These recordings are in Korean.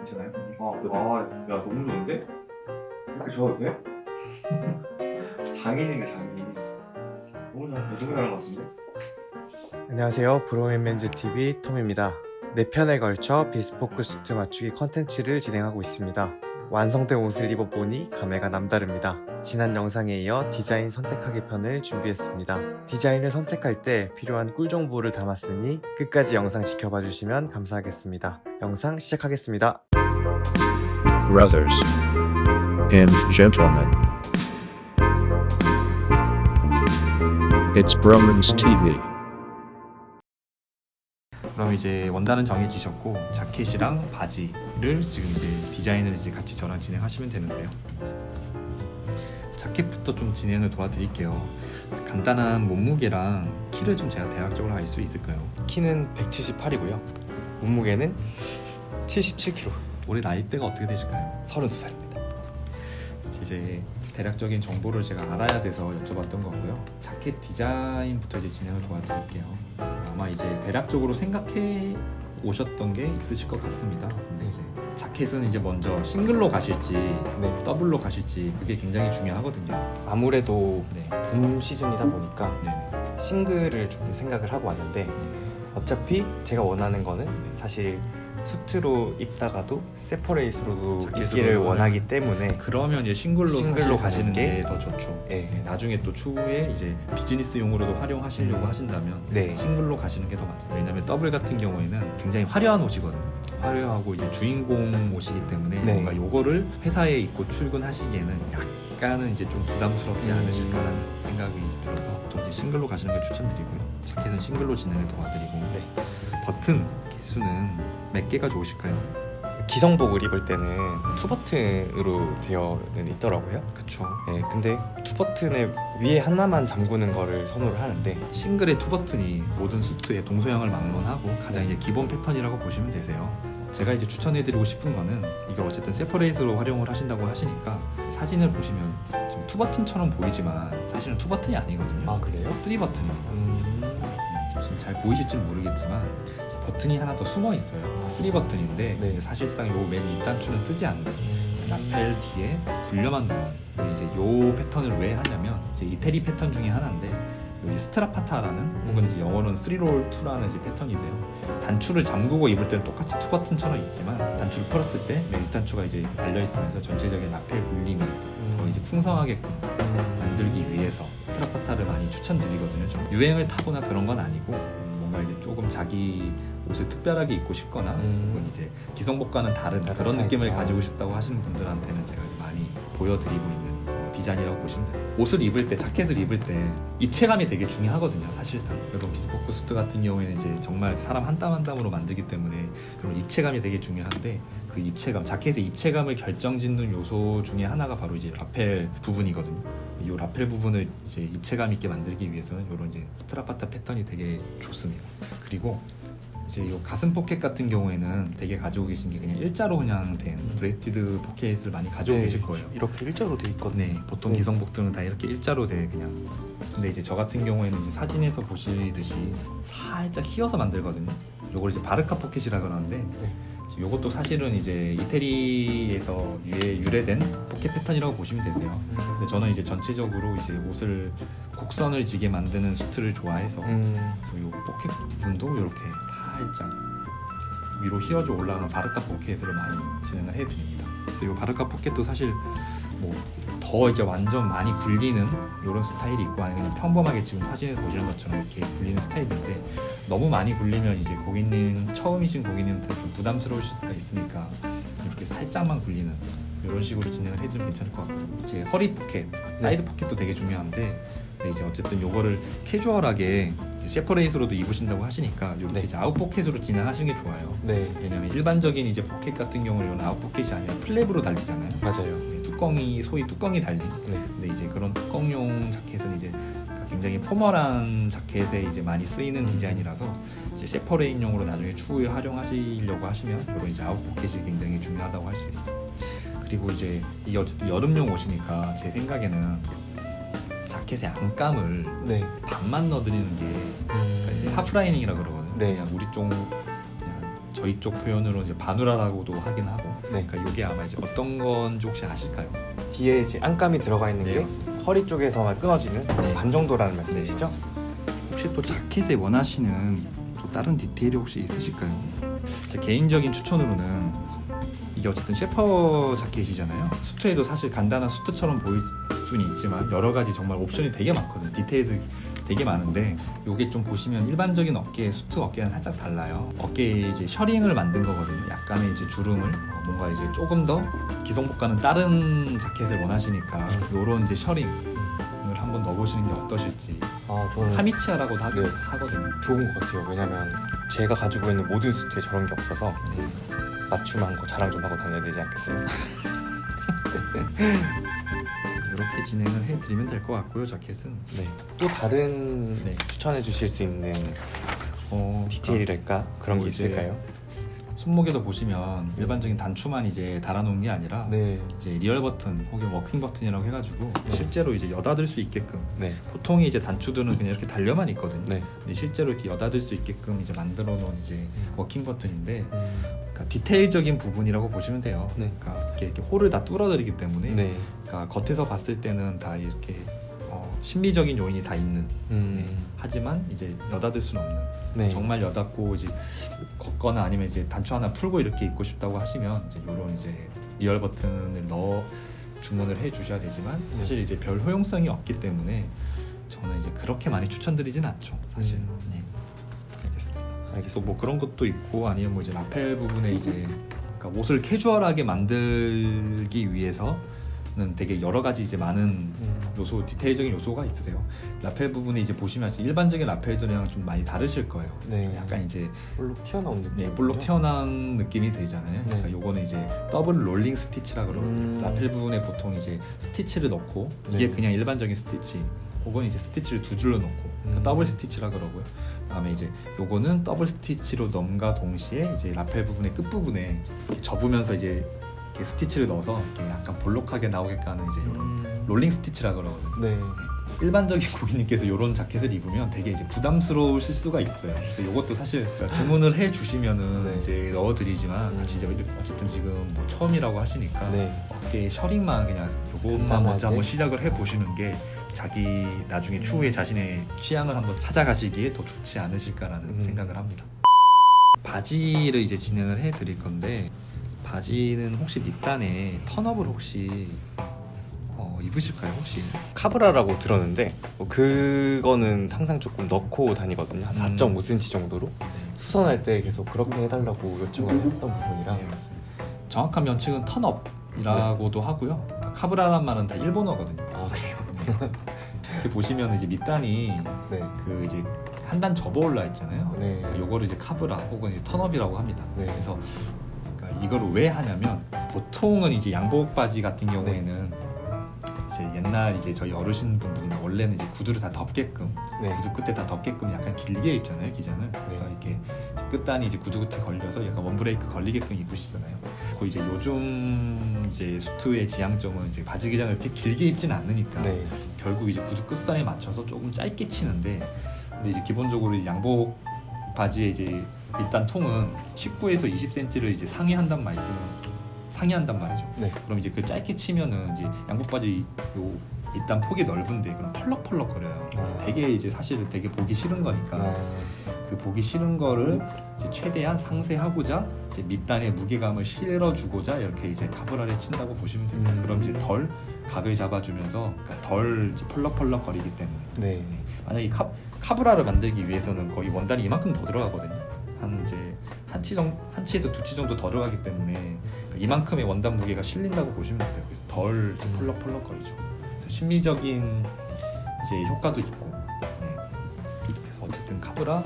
괜찮아요? 야 너무 좋은데? 이렇게 줘도 돼? 장인이네 장인. 너무 잘하는 것 같은데? 안녕하세요. 브로맨맨즈TV 톰입니다. 4편에 걸쳐 비스포크 수트 맞추기 컨텐츠를 진행하고 있습니다. 완성된 옷을 입어보니 감회가 남다릅니다. 지난 영상에 이어 디자인 선택하기 편을 준비했습니다. 디자인을 선택할 때 필요한 꿀 정보를 담았으니 끝까지 영상 지켜봐 주시면 감사하겠습니다. 영상 시작하겠습니다. Brothers and gentlemen, it's Bromans TV. 그럼 이제 원단은 정해지셨고 자켓이랑 바지를 지금 이제 디자인을 이제 같이 저랑 진행하시면 되는데요. 자켓부터 좀 진행을 도와드릴게요. 간단한 몸무게랑 키를 좀 제가 대략적으로 알 수 있을까요? 키는 178이고요. 몸무게는 77kg. 올해 나이대가 어떻게 되실까요? 32살입니다. 이제 대략적인 정보를 제가 알아야 돼서 여쭤봤던 거고요. 자켓 디자인부터 이제 진행을 도와드릴게요. 아마 이제 대략적으로 생각해 오셨던 게 있으실 것 같습니다. 근데 이제 자켓은 이제 먼저 싱글로 가실지 더블로 가실지 그게 굉장히 중요하거든요. 아무래도 네. 봄 시즌이다 보니까 네. 싱글을 조금 생각을 하고 왔는데 어차피 제가 원하는 거는 사실 수트로 입다가도 세퍼레이트로도 자켓으로 입기를 원하기 때문에 그러면 이제 싱글로 싱글로 가시는 가는 게 더 좋죠. 네. 네, 나중에 또 추후에 이제 비즈니스용으로도 활용하시려고 하신다면 네. 싱글로 가시는 게 더 맞아요. 왜냐면 더블 같은 경우에는 굉장히 화려한 옷이거든요. 화려하고 이제 주인공 옷이기 때문에 네. 뭔가 요거를 회사에 입고 출근하시기에는 약간은 이제 좀 부담스럽지 않으실까라는 생각이 들어서 또 이제 싱글로 가시는 걸 추천드리고요. 자켓은 싱글로 진행을 도와드리고 네. 버튼 개수는 몇 개가 좋으실까요? 기성복을 입을 때는 투 버튼으로 되어는 있더라고요. 그쵸. 네, 근데 투 버튼에 위에 하나만 잠그는 거를 선호를 하는데 싱글의 투 버튼이 모든 수트의 동서양을 막론하고 가장 이제 기본 패턴이라고 보시면 되세요. 제가 이제 추천해드리고 싶은 거는 이걸 어쨌든 세퍼레이트로 활용을 하신다고 하시니까 사진을 보시면 지금 투 버튼처럼 보이지만 사실은 투 버튼이 아니거든요. 아 그래요? 3 버튼입니다. 지금 잘 보이실지 모르겠지만 버튼이 하나 더 숨어 있어요. 3 버튼인데 네. 사실상 요 맨 윗단추는 쓰지 않는 라펠 뒤에 굴려만 놓는 이제 요 패턴을 왜 하냐면 이제 이태리 패턴 중에 하나인데 여기 스트라파타라는 혹은 이제 영어로는 3롤 2라는 이제 패턴이세요. 단추를 잠그고 입을 때는 똑같이 투 버튼처럼 입지만 단추를 풀었을 때 맨 윗단추가 이제 달려 있으면서 전체적인 라펠 굴림이 더 이제 풍성하게끔 만들기 위해서 스트라파타를 많이 추천드리거든요. 좀 유행을 타거나 그런 건 아니고 뭔가 이제 조금 자기 옷을 특별하게 입고 싶거나 혹은 이제 기성복과는 다른 그런 느낌을 차이죠. 가지고 싶다고 하시는 분들한테는 제가 이제 많이 보여드리고 있는 디자인이라고 보시면 돼요. 옷을 입을 때, 자켓을 입을 때 입체감이 되게 중요하거든요. 사실상 여러분 비스포크 수트 같은 경우에는 이제 정말 사람 한 땀 한 땀으로 만들기 때문에 그런 입체감이 되게 중요한데 그 입체감, 자켓의 입체감을 결정짓는 요소 중에 하나가 바로 이제 라펠 부분이거든요. 이 라펠 부분을 이제 입체감 있게 만들기 위해서는 이런 이제 스트라파타 패턴이 되게 좋습니다. 그리고 이제 이 가슴 포켓 같은 경우에는 되게 가지고 계신 게 그냥 일자로 그냥 된 브레스티드 포켓을 많이 가지고 계실 거예요. 이렇게 일자로 돼 있거든요. 네, 보통 네. 기성복들은 다 이렇게 일자로 돼 그냥. 근데 이제 저 같은 경우에는 이제 사진에서 보시듯이 살짝 휘어서 만들거든요. 요걸 이제 바르카 포켓이라 그러는데 요것도 사실은 이제 이태리에서 유래된 포켓 패턴이라고 보시면 되세요. 근데 저는 이제 전체적으로 이제 옷을 곡선을 지게 만드는 수트를 좋아해서 그래서 요 포켓 부분도 이렇게 살짝 위로 휘어져 올라가는 바르카 포켓으로 많이 진행을 해드립니다. 그래서 이 바르카 포켓도 사실 뭐 더 이제 완전 많이 굴리는 이런 스타일이 있고 아니면 평범하게 지금 사진에서 보시는 것처럼 이렇게 굴리는 스타일인데 너무 많이 굴리면 이제 고객님 처음이신 고객님한테 좀 부담스러우실 수가 있으니까 이렇게 살짝만 굴리는 이런 식으로 진행을 해주면 괜찮을 것 같고 이제 허리 포켓, 사이드 포켓도 되게 중요한데 근데 이제 어쨌든 요거를 캐주얼하게 세퍼레이트로도 입으신다고 하시니까 이렇게 이제 아웃 포켓으로 진행하시는 게 좋아요. 네, 왜냐면 일반적인 이제 포켓 같은 경우는 이런 아웃 포켓이 아니라 플랩으로 달리잖아요. 맞아요. 뚜껑이 소위 뚜껑이 달린. 근데 이제 그런 뚜껑용 자켓은 이제 굉장히 포멀한 자켓에 이제 많이 쓰이는 디자인이라서 이제 세퍼레인용으로 나중에 추후에 활용하시려고 하시면 이런 이제 아웃 포켓이 굉장히 중요하다고 할 수 있어요. 그리고 이제 이게 어쨌든 여름용 옷이니까 제 생각에는 자켓의 안감을 반만 넣어드리는 게 그러니까 이제 하프라이닝이라 그러거든요. 네. 그냥 우리 쪽 그냥 저희 쪽 표현으로 이제 바누라라고도 하긴 하고 네. 그러니까 이게 아마 이제 어떤 건지 혹시 아실까요? 뒤에 이제 안감이 들어가 있는 네, 게 맞습니다. 허리 쪽에서만 끊어지는 네. 반 정도라는 말씀이시죠? 혹시 또 자켓에 원하시는 또 다른 디테일이 혹시 있으실까요? 제 개인적인 추천으로는 이게 어쨌든 셰퍼 자켓이잖아요. 수트에도 사실 간단한 수트처럼 보일 수는 있지만 여러 가지 정말 옵션이 되게 많거든요. 디테일이 되게 많은데 이게 좀 보시면 일반적인 어깨 수트 어깨는 살짝 달라요. 어깨에 이제 셔링을 만든 거거든요. 약간의 이제 주름을 뭔가 이제 조금 더 기성복과는 다른 자켓을 원하시니까 이런 이제 셔링을 한번 넣어보시는 게 어떠실지. 아, 저는 카미치아라고도 네. 하거든요. 좋은 것 같아요. 왜냐면 제가 가지고 있는 모든 수트에 저런 게 없어서 맞춤한 거 자랑 좀 하고 다녀야 되지 않겠어요? 이렇게 진행을 해드리면 될 것 같고요. 자켓은 네. 또 다른 네. 추천해 주실 수 있는 디테일이랄까 그런 게 이제 있을까요? 손목에도 보시면 일반적인 단추만 이제 달아놓은 게 아니라 네. 이제 리얼 버튼 혹은 워킹 버튼이라고 해가지고 네. 실제로 이제 여닫을 수 있게끔 네. 보통 이제 단추들은 그냥 이렇게 달려만 있거든요. 네. 근데 실제로 이렇게 여닫을 수 있게끔 이제 만들어 놓은 이제 워킹 버튼인데 그러니까 디테일적인 부분이라고 보시면 돼요. 네. 그러니까 이렇게 홀을 다 뚫어드리기 때문에 네. 그러니까 겉에서 봤을 때는 다 이렇게 심리적인 요인이 다 있는. 네. 하지만 이제 여닫을 수는 없는. 네. 정말 여닫고 이제 걷거나 아니면 이제 단추 하나 풀고 이렇게 입고 싶다고 하시면 이제 이런 이제 리얼 버튼을 넣어 주문을 해 주셔야 되지만 사실 이제 별 효용성이 없기 때문에 저는 이제 그렇게 많이 추천드리진 않죠. 사실. 네. 알겠습니다. 또 알겠습니다. 뭐 그런 것도 있고 아니면 뭐 이제 라펠 부분에 이제 그러니까 옷을 캐주얼하게 만들기 위해서는 되게 여러 가지 이제 많은 요소, 디테일적인 요소가 있으세요. 라펠 부분에 이제 보시면 일반적인 라펠들이랑 좀 많이 다르실 거예요. 네. 약간 이제 볼록 튀어나온 느낌. 네, 볼록 튀어나온 느낌이 들잖아요. 그러니까 요거는 이제 더블 롤링 스티치라 그러거든요. 라펠 부분에 보통 이제 스티치를 넣고 이게 네. 그냥 일반적인 스티치 혹은 이제 스티치를 두 줄로 넣고 그러니까 더블 스티치라 그러고요. 그다음에 이제 요거는 더블 스티치로 넣음과 동시에 이제 라펠 부분의 끝 부분에 접으면서 이제 이렇게 스티치를 넣어서 이렇게 약간 볼록하게 나오게끔 하는 이제 이런 롤링 스티치라 그러거든요. 네. 일반적인 고객님께서 이런 자켓을 입으면 되게 이제 부담스러우실 수가 있어요. 그래서 이것도 사실 주문을 해 주시면은 네. 이제 넣어드리지만 진짜 어쨌든 지금 뭐 처음이라고 하시니까 네. 어깨 셔링만 그냥 요것만 간단하게. 먼저 한번 시작을 해 보시는 게 자기 나중에 추후에 자신의 취향을 한번 찾아가시기에 더 좋지 않으실까라는 생각을 합니다. 바지를 이제 진행을 해 드릴 건데 바지는 혹시 밑단에 턴업을 혹시 입으실까요 혹시? 카브라라고 들었는데 그거는 항상 조금 넣고 다니거든요. 한 4.5cm 정도로 네. 수선할 때 계속 그렇게 해달라고 요청을 했던 부분이라. 네, 맞습니다. 정확한 명칭은 턴업이라고도 하고요. 카브라란 말은 다 일본어거든요. 아, 그래요? 이렇게 보시면 이제 밑단이 네. 그 이제 한 단 접어 올라 있잖아요. 네. 그러니까 요거를 이제 카브라 혹은 이제 턴업이라고 합니다. 네. 그래서 그러니까 이거를 왜 하냐면 보통은 이제 양복 바지 같은 경우에는 이제 옛날 이제 저희 어르신 분들이나 원래는 이제 구두를 다 덮게끔 네. 구두 끝에 다 덮게끔 약간 길게 입잖아요 기장을. 그래서 이렇게 끝단이 이제 구두 끝에 걸려서 약간 원브레이크 걸리게끔 입으시잖아요. 그 이제 요즘 이제 수트의 지향점은 이제 바지 기장을 이렇게 길게 입지는 않으니까 네. 결국 이제 구두 끝선에 맞춰서 조금 짧게 치는데 근데 이제 기본적으로 이제 양복 바지의 이제 밑단 통은 19에서 20cm를 이제 상회한단 말이죠. 네. 그럼 이제 그 짧게 치면은 이제 양복 바지 요 밑단 폭이 넓은데 그럼 펄럭펄럭 거려요. 되게 이제 사실 되게 보기 싫은 거니까 그 보기 싫은 거를 이제 최대한 상쇄하고자 이제 밑단의 무게감을 실어주고자 이렇게 이제 카브라를 친다고 보시면 됩니다. 그럼 이제 덜 각을 잡아주면서 그러니까 덜 이제 펄럭펄럭 거리기 때문에. 네. 만약에 카브라를 만들기 위해서는 거의 원단이 이만큼 더 들어가거든요. 한 이제 한 치에서 2치 정도 더 들어가기 때문에 그러니까 이만큼의 원단 무게가 실린다고 보시면 돼요. 그래서 덜 이제 펄럭펄럭 거리죠. 그래서 심리적인 이제 효과도 있고. 네. 그래서 어쨌든 카브라를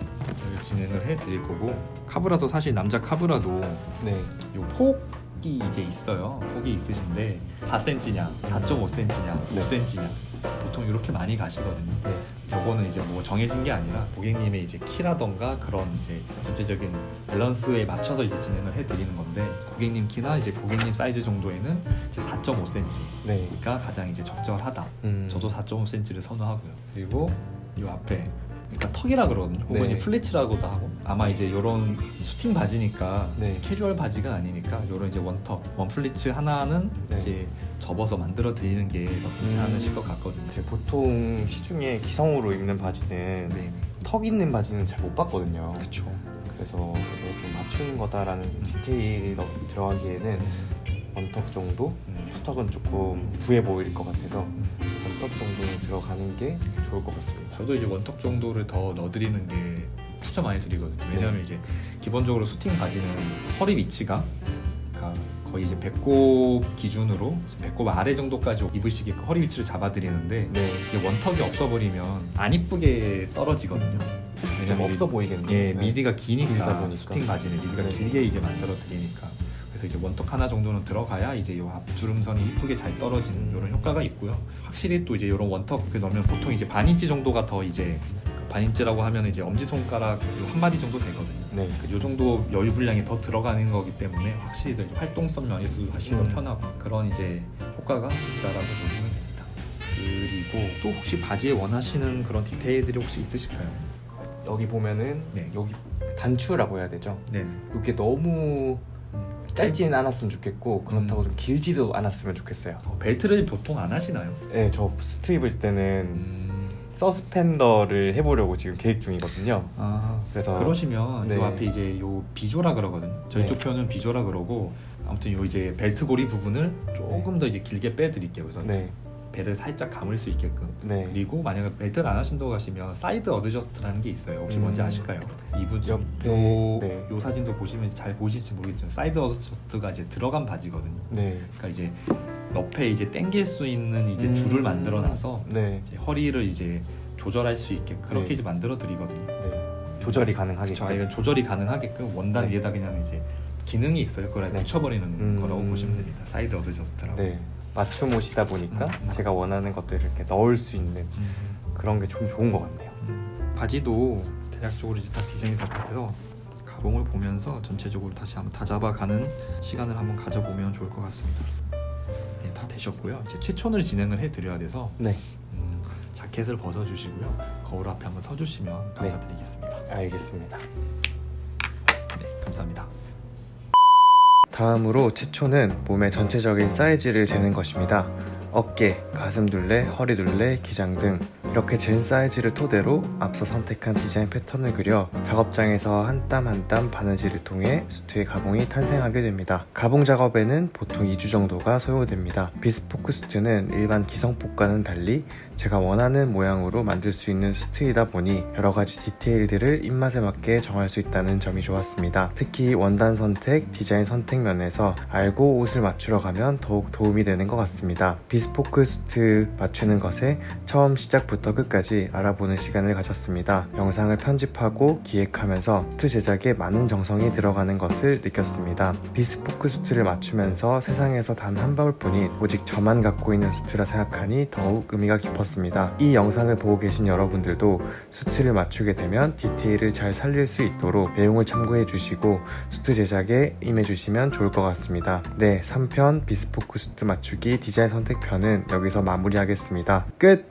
진행을 해드릴 거고 카브라도 사실 남자 카브라도 네. 요 폭이 이제 있어요. 폭이 있으신데 4cm냐, 4.5cm냐, 5cm냐 보통 이렇게 많이 가시거든요. 네. 요거는 이제 뭐 정해진 게 아니라 고객님의 이제 키라던가 그런 이제 전체적인 밸런스에 맞춰서 이제 진행을 해드리는 건데 고객님 키나 이제 고객님 사이즈 정도에는 이제 4.5cm가 네. 가장 이제 적절하다. 저도 4.5cm를 선호하고요. 그리고 이 앞에 그러니까 턱이라 그러거든요. 혹은 네. 이제 플리츠라고도 하고 아마 이제 이런 수팅 바지니까 네. 캐주얼 바지가 아니니까 이런 이제 원턱, 원 플리츠 하나는 네. 이제 접어서 만들어 드리는 게 더 괜찮으실 것 같거든요. 보통 시중에 기성으로 입는 바지는 네, 턱 있는 바지는 잘 못 봤거든요. 그렇죠. 그래서 이거 좀 맞추는 거다라는 디테일이 들어가기에는 원턱 정도? 투턱은 조금 부해 보일 것 같아서 원턱 정도는 들어가는 게 좋을 것 같습니다. 저도 이제 원턱 정도를 더 넣어드리는 게 추천 많이 드리거든요. 왜냐하면 이제 기본적으로 수팅 바지는 허리 위치가 그러니까 거의 이제 배꼽 기준으로 배꼽 아래 정도까지 입으시게끔 허리 위치를 잡아드리는데 네. 이게 원턱이 없어버리면 안 이쁘게 떨어지거든요. 좀 왜냐면 없어 보이겠네요. 예, 네. 미디가 길다 기니까 보니까. 수팅 바지는 미디가 네. 길게 이제 만들어 드리니까 그래서 이제 원턱 하나 정도는 들어가야 이제 요 앞주름선이 이쁘게 잘 떨어지는 이런 효과가 있고요. 확실히 또 이제 이런 원턱 넣으면 보통 이제 반인치 정도가 더 이제 반인치라고 하면 이제 엄지 손가락 한 마디 정도 되거든요. 네. 이 정도 여유 분량이 더 들어가는 거기 때문에 확실히 더 활동성 면에서 훨씬 더 편하고 그런 이제 효과가 있다라고 보시면 됩니다. 그리고 또 혹시 바지에 원하시는 그런 디테일들이 혹시 있으실까요? 여기 보면은 네. 여기 단추라고 해야 되죠. 네. 이게 너무 짧지는 않았으면 좋겠고 그렇다고 좀 길지도 않았으면 좋겠어요. 벨트를 보통 안 하시나요? 네, 저 수트 입을 때는 서스펜더를 해보려고 지금 계획 중이거든요. 아, 그래서 그러시면 네. 요 앞에 이제 요 비조라 그러거든요. 저희 네. 쪽 표현은 비조라 그러고 아무튼 요 이제 벨트 고리 부분을 조금 더 이제 길게 빼드릴게요. 그래서 네, 배를 살짝 감을 수 있게끔. 네. 그리고 만약에 벨트를 안 하신다고 하시면 사이드 어드저스트라는 게 있어요. 혹시 뭔지 아실까요? 이분 옆에, 요, 네. 요 사진도 보시면 잘 보실지 모르겠지만 사이드 어드저스트가 이제 들어간 바지거든요. 네. 그러니까 이제 옆에 이제 당길 수 있는 이제 줄을 만들어 놔서 네. 이제 허리를 이제 조절할 수 있게 그렇게 네. 이제 만들어 드리거든요. 네. 조절이 가능하겠죠. 저 이건 조절이 가능하게끔 원단 네. 위에다 그냥 이제 기능이 있어요. 그걸 네. 붙여버리는 거라고 보시면 됩니다. 사이드 어드저스트라고. 네. 맞춤 옷이다 보니까 제가 원하는 것들을 이렇게 넣을 수 있는 그런 게 좀 좋은 것 같네요. 바지도 대략적으로 이제 다 디자인이 다 돼서 가봉을 보면서 전체적으로 다시 한번 다잡아가는 시간을 한번 가져보면 좋을 것 같습니다. 네, 다 되셨고요. 이제 최촌을 진행을 해드려야 돼서 네. 자켓을 벗어주시고요. 거울 앞에 한번 서주시면 감사드리겠습니다. 알겠습니다. 네, 감사합니다. 다음으로 최초는 몸의 전체적인 사이즈를 재는 것입니다. 어깨, 가슴 둘레, 허리 둘레, 기장 등 이렇게 잰 사이즈를 토대로 앞서 선택한 디자인 패턴을 그려 작업장에서 한 땀 한 땀 바느질을 통해 수트의 가봉이 탄생하게 됩니다. 가봉 작업에는 보통 2주 정도가 소요됩니다. 비스포크 수트는 일반 기성복과는 달리 제가 원하는 모양으로 만들 수 있는 수트이다 보니 여러가지 디테일들을 입맛에 맞게 정할 수 있다는 점이 좋았습니다. 특히 원단 선택, 디자인 선택 면에서 알고 옷을 맞추러 가면 더욱 도움이 되는 것 같습니다. 비스포크 수트 맞추는 것에 처음 시작부터 끝까지 알아보는 시간을 가졌습니다. 영상을 편집하고 기획하면서 수트 제작에 많은 정성이 들어가는 것을 느꼈습니다. 비스포크 수트를 맞추면서 세상에서 단 한 벌뿐인 오직 저만 갖고 있는 수트라 생각하니 더욱 의미가 깊었습니다. 이 영상을 보고 계신 여러분들도 수트를 맞추게 되면 디테일을 잘 살릴 수 있도록 내용을 참고해 주시고 수트 제작에 임해 주시면 좋을 것 같습니다. 네, 3편 비스포크 수트 맞추기 디자인 선택편은 여기서 마무리하겠습니다. 끝!